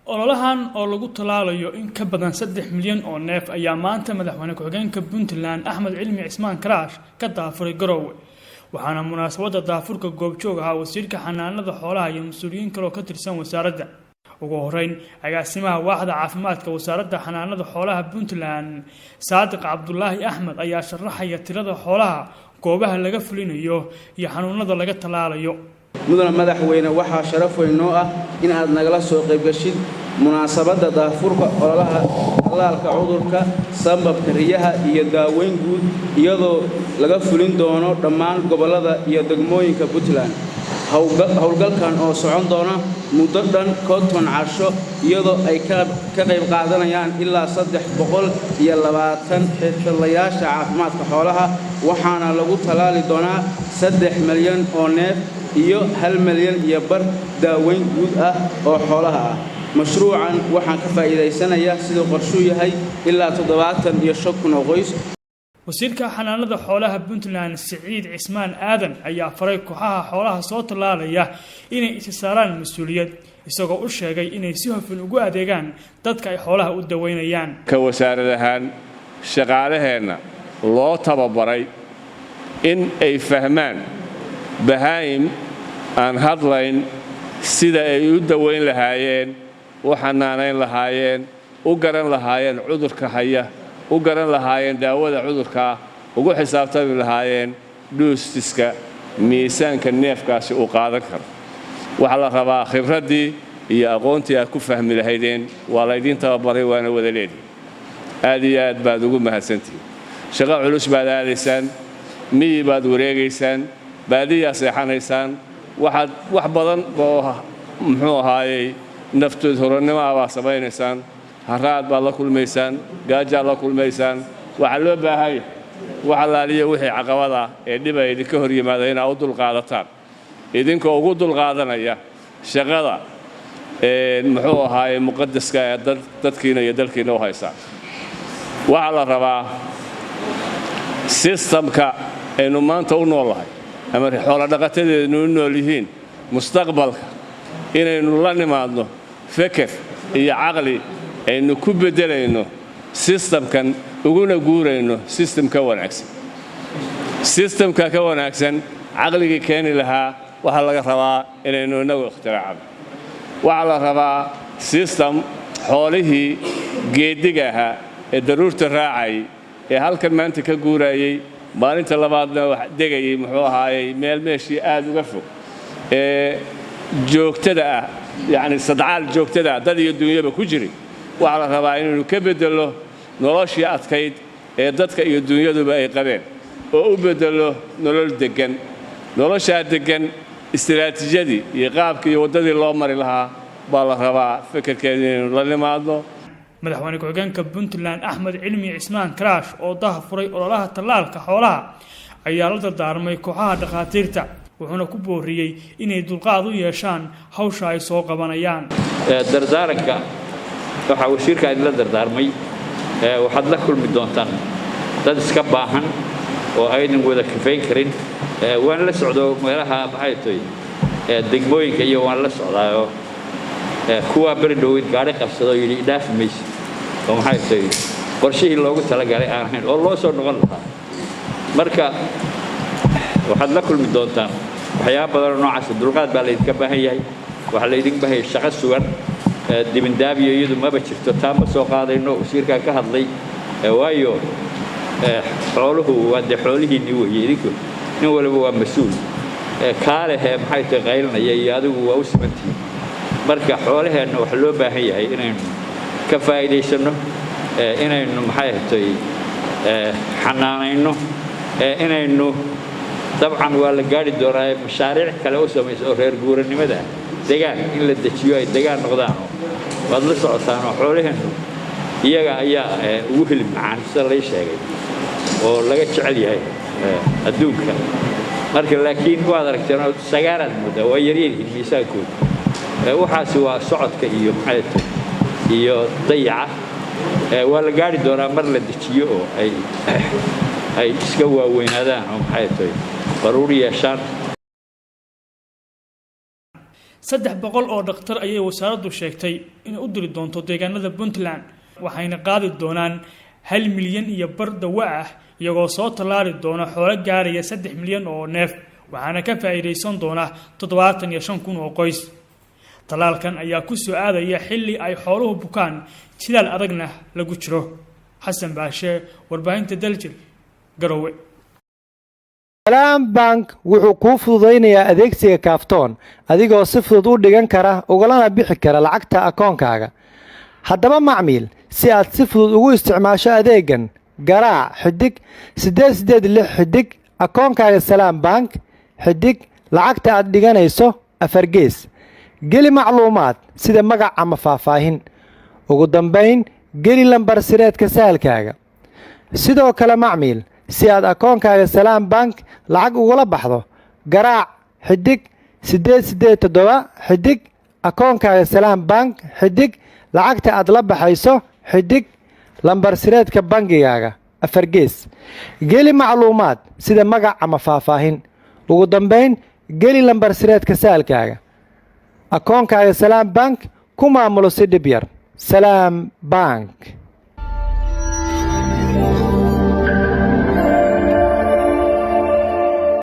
ololahan oo lagu talaalayo in ka badan 3 milyan oo neef ayaa maanta madaxweyne ku-xigeenka Puntland Axmed Cilmi Cismaan Karaash ka daafuray Garowe waxaana munaasabada daafurka goobjoog ah wasiirka xanaanada xoolaha iyo mas'uuliyiin kale oo ka tirsan wasaaradda ugu horeyn agaasimaha waaxda caafimaadka wasaaradda xanaanada xoolaha Puntland Saadiq Cabdullaahi Axmed ayaa sharaxaya tirada xoolaha goobaha laga fulinayo iyo xanuunada laga talaalayo mudana madaxweyne waxa sharaf weyn noo ah in aad nagala soo qayb gashid munaasabada daafurka ololaha talaalka cudurka sababka riyaha iyo daaweyn guud iyadoo laga fulin doono dhammaan gobolada iyo degmooyinka Puntland hawlgalkan oo socon doona muddo dhan 50 casho iyadoo ay ka qayb qaadanayaan ilaa 320 xirfadlayaasha caafimaadka xoolaha waxaana lagu talaali doonaa 3 milyan oo neef iyo 1 milyan iyo bar daaweyn guud ah oo xoolaha ah mashruucan waxaan ka faa'iideysanayaa sidoo qorshu yahay ilaa 75 qoys wasiirka xanaanada xoolaha Puntland Siciid Cismaan Aadan ayaa faray kooxaha xoolaha soo talaalaya inay issaaraan mas'uuliyad isagoo u sheegay inay si hufan ugu adeegaan dadka ay xoolaha u daweynayaan ka wasaaradahan shaqaalaheena loo tababaray in ay fahmaan bahaim aan hadlayn sida ay u daweyn lahaayeen u xanaanayn lahaayeen u garan lahaayeen cudurka haya u garan lahaayeen daawada cudurka ugu xisaabtami lahaayeen dhuustiska miisaanka neefkaasi uu qaadan karo waxa la rabaa khibradii iyo aqoontii aad ku fahmi lahaydeen waa la idin tababaray waana wada leedahay aad iyo aad baad ugu mahadsantihiin shaqo culus baad aadaysaan miyi baad wareegaysaan baadiyaa seexanaysaan wax badan oo muxuu ahaayey naftood horannimo baa samaynaysaan haraad baad la kulmaysaan gaajaad la kulmaysaan waxaa loo baahan waxa laaliyo wixii caqabada ee dhib ay idinka hor yimaada inaad u dulqaadataan idinkoo ugu dulqaadanaya shaqada muxuu ahaayey muqadaska ee dadkiina iyo dalkiina u haysaan waxaa la rabaa sistamka aynu maanta u noolahay ama xoolo dhaqatadeednu u nool yihiin mustaqbalka inaynu la nimaadno fikir iyo caqli aynu ku bedelayno sistamkan uguna guurayno sistamka wanaagsan sistamka ka wanaagsan caqliga keeni lahaa waxa laga rabaa inaynu inagu ikhtiraacno waxa la rabaa sistam xoolihii geediga ahaa ee daruurta raacay ee halkan maanta ka guurayay maalinta labaadna wax degayay muxuu ahaayey meeshii aad uga fog ee joogtada ah yani sadcaal joogtada dad iyo dunyaba ku jiray waxa la rabaa inuu ka bedelo noloshii adkayd ee dadka iyo dunyaduba ay qabeen oo u bedelo nolol degan nolosha degan istiraatiijiyadii iyo qaabkii iyo wadadii loo mari lahaa baa la rabaa fikirkeedii inuu la nimaado madaxweyne ku-xigeenka Puntland Axmed Cilmi Cismaan Karaash oo daafuray ololaha talaalka xoolaha ayaa la dardaarmay kooxaha dhaqaatiirta wuxuuna ku booriyay inay dulqaad u yeeshaan hawsha ay soo qabanayaan dardaaranka waxa wasiirka ay la dardaarmay waxaad la kulmi doontaan dad iska baahan oo aynan wada kafayn karin waan la socdo meelaha maxay tahay degmooyinka iyo waan la socdaayo kuwa bari dhowid gaari qabsado yiri dhaaf meys oo maxay tahay qorshihii loogu talagalay aan ahayn oo loo soo noqon lahaa marka waxaad la kulmi doontaan waxyaabo badan noocaas dulqaad baa la idinka baahan yahay waxa la idin baahay shaqo sugan dibindaabiyo iyadu maba jirto taamba soo qaadayno wasiirka ka hadlay waayo xooluhu waa xoolihiinii weeye idinku nin walba waa mas'uul kaale maxay tahay qaylinaya iyo adigu waa u simantihiin marka xoolaheena waxa loo baahan yahay inaynu ka faa'iideysano inaynu maxay tahay xanaanayno inaynu dabcan waa la gaari doonaa mashaariic kale oo samayso oo reer guuranimada deegaan in la dejiyo ay deegaan noqdaan waad la socotaan xoolaheenu iyaga ayaa ugu hilib macaan sida la sheegay oo laga jecel yahay adduunka marka laakiin waad aragteen sagaarad muddo waa yaryar miisaankooda waxaasi waa socodka iyo maxay iyo dayaca waa la gaari doonaa mar la dejiyo oo ay iska waaweynaadaan oo maxay tahay daruuri yeeshaan 300 oo dhakhtar ayay wasaaraddu sheegtay inay u diri doonto deegaanada Puntland waxayna qaadi doonaan 1 milyan iyo bar dawo ah iyagoo soo tallaali doona xoolo gaaraya 3 milyan oo neef waxaana ka faa'iideysan doona 75,000 oo qoys. Talaalkan ayaa ku soo aadaya xilli ay xooluhu bukaan jilaal adagna lagu jiro. Xasan Baashe, warbaahinta Daljil, Garowe. Salaam Bank wuxuu kuu fududeynayaa adeegsiga kaaftoon adigoo si fudud u dhigan kara ugalana bixi kara lacagta akoonkaaga. Haddaba macmiil, si aad si fudud ugu isticmaasho adeegan, garaac xidig 886 xidig akoonkaaga Salaam Bank xidig lacagta aad dhiganayso 4 gees. Geli macluumaad sida magac ama faahfaahin. Ugu dambeyn, geli lambar sireedka sahalkaaga. Sidoo kale macmiil, si aad akoonkaaga Salaam Bank lacag ugula baxdo, garaac xidig 887 xidig akoonkaaga Salaam Bank xidig lacagta aad la baxayso xidig lambar sireedka bangigaaga 4 gees. Geli macluumaad sida magac ama faahfaahin. Ugu dambeyn, geli lambar sireedka sahalkaaga. akoonkaaga Salaam Bank ku maamulo si dhib yar. Salaam Bank.